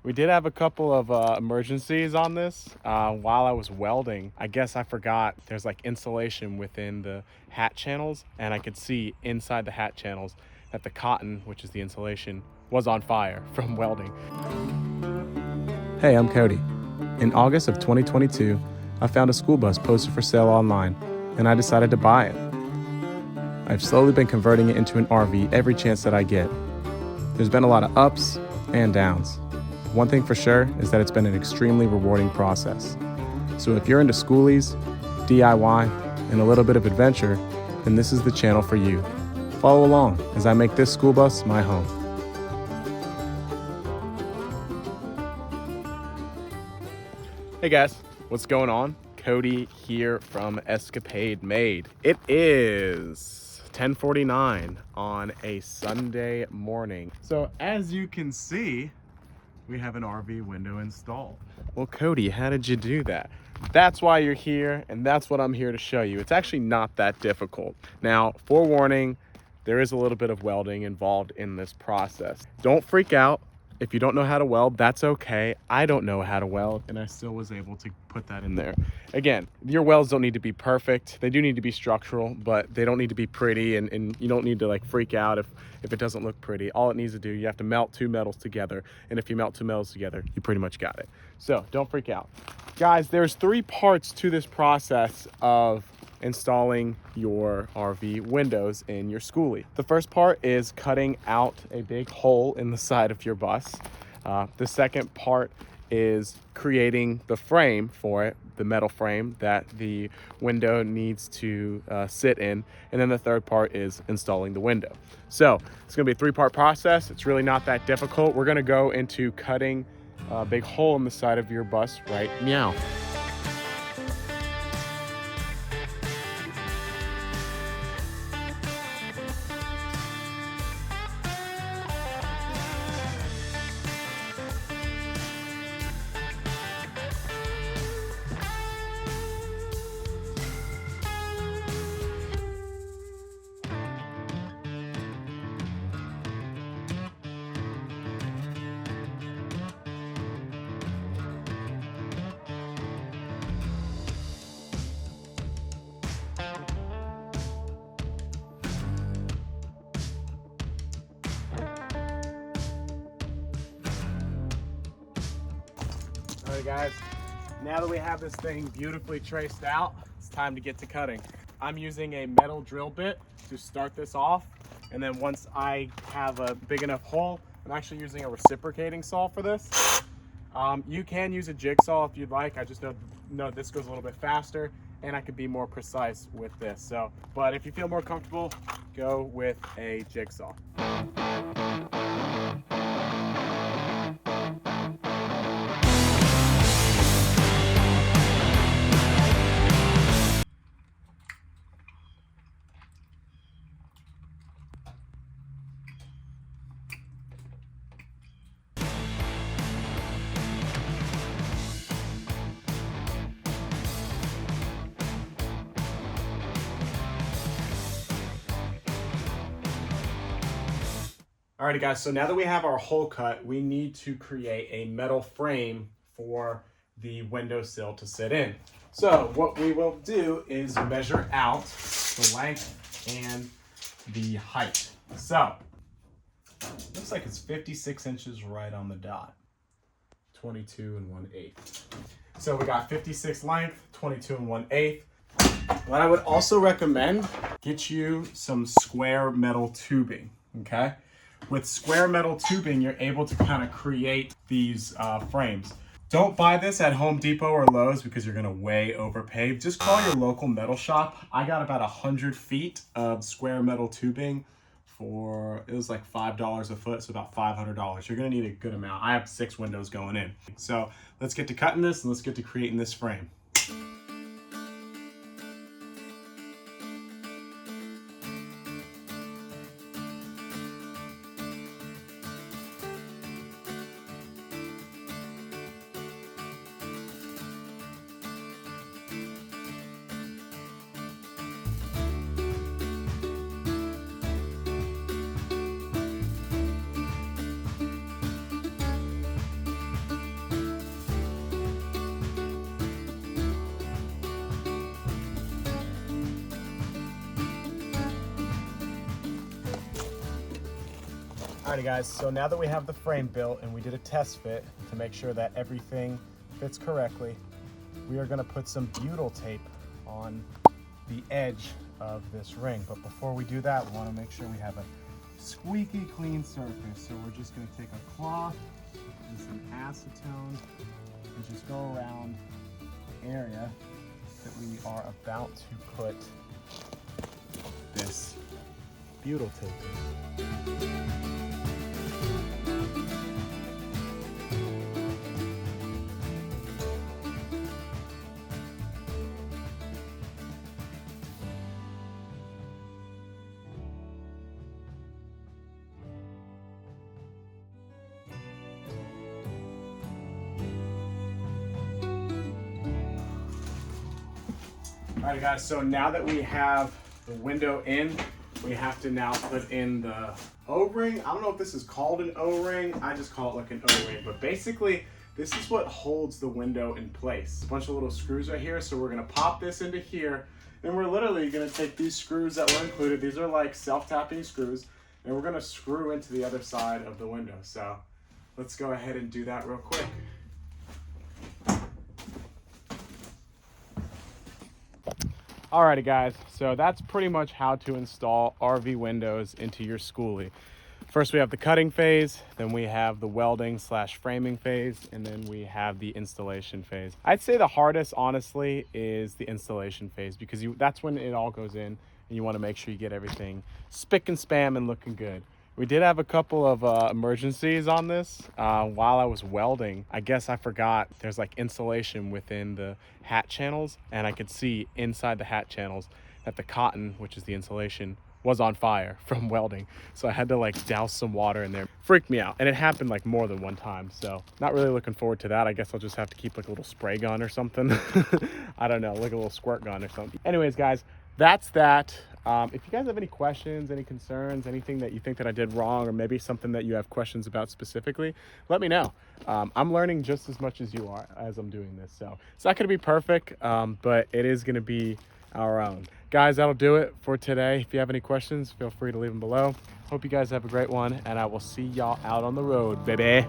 We did have a couple of emergencies on this while I was welding. I guess I forgot there's like insulation within the hat channels, and I could see inside the hat channels that the cotton, which is the insulation, was on fire from welding. Hey, I'm Cody. In August of 2022, I found a school bus posted for sale online, and I decided to buy it. I've slowly been converting it into an RV every chance that I get. There's been a lot of ups and downs. One thing for sure is that it's been an extremely rewarding process. So if you're into Skoolies, DIY, and a little bit of adventure, then this is the channel for you. Follow along as I make this school bus my home. Hey guys, what's going on? Cody here from Escapade Made. It is 10:49 on a Sunday morning. So as you can see, we have an RV window installed. Well, Cody, how did you do that? That's why you're here, and that's what I'm here to show you. It's actually not that difficult. Now, forewarning, there is a little bit of welding involved in this process. Don't freak out. If you don't know how to weld, that's okay. I don't know how to weld, and I still was able to put that in there. Again, your welds don't need to be perfect. They do need to be structural, but they don't need to be pretty, and you don't need to like freak out if it doesn't look pretty. All it needs to do, you have to melt two metals together, and if you melt two metals together, you pretty much got it. So don't freak out. Guys, there's 3 parts to this process of installing your RV windows in your Skoolie. The first part is cutting out a big hole in the side of your bus. The second part is creating the frame for it, the metal frame that the window needs to sit in. And then the third part is installing the window. So it's gonna be a 3-part process. It's really not that difficult. We're gonna go into cutting a big hole in the side of your bus right now. All right guys, now that we have this thing beautifully traced out, it's time to get to cutting. I'm using a metal drill bit to start this off, and then once I have a big enough hole, I'm actually using a reciprocating saw for this. You can use a jigsaw if you'd like. I just know this goes a little bit faster, and I could be more precise with this. So, but if you feel more comfortable, go with a jigsaw. Alrighty guys, so now that we have our hole cut, we need to create a metal frame for the windowsill to sit in. So what we will do is measure out the length and the height. So, looks like it's 56 inches right on the dot. 22 1/8. So we got 56 length, 22 1/8. What I would also recommend, get you some square metal tubing, okay? With square metal tubing, you're able to kind of create these frames. Don't buy this at Home Depot or Lowe's because you're gonna way overpay. Just call your local metal shop. I got about 100 feet of square metal tubing for, it was like $5 a foot, so about $500. You're gonna need a good amount. I have 6 windows going in. So let's get to cutting this and let's get to creating this frame. Alrighty guys, so now that we have the frame built and we did a test fit to make sure that everything fits correctly, we are gonna put some butyl tape on the edge of this ring. But before we do that, we wanna make sure we have a squeaky clean surface. So we're just gonna take a cloth and some acetone and just go around the area that we are about to put this butyl tape in. Alright guys, so now that we have the window in, we have to now put in the O-ring. I don't know if this is called an O-ring, I just call it like an O-ring, but basically this is what holds the window in place. A bunch of little screws right here, so we're gonna pop this into here, and we're literally gonna take these screws that were included, these are like self-tapping screws, and we're gonna screw into the other side of the window. So let's go ahead and do that real quick. Alrighty guys, so that's pretty much how to install RV windows into your Skoolie. First we have the cutting phase, then we have the welding / framing phase, and then we have the installation phase. I'd say the hardest, honestly, is the installation phase because that's when it all goes in and you want to make sure you get everything spick and span and looking good. We did have a couple of emergencies on this while I was welding. I guess I forgot there's like insulation within the hat channels, and I could see inside the hat channels that the cotton, which is the insulation, was on fire from welding. So I had to like douse some water in there. Freaked me out, and it happened like more than one time. So not really looking forward to that. I guess I'll just have to keep like a little spray gun or something. I don't know, like a little squirt gun or something. Anyways guys, that's that. If you guys have any questions, any concerns, anything that you think that I did wrong, or maybe something that you have questions about specifically, let me know. I'm learning just as much as you are as I'm doing this. So it's not going to be perfect, but it is going to be our own. Guys, that'll do it for today. If you have any questions, feel free to leave them below. Hope you guys have a great one, and I will see y'all out on the road, baby.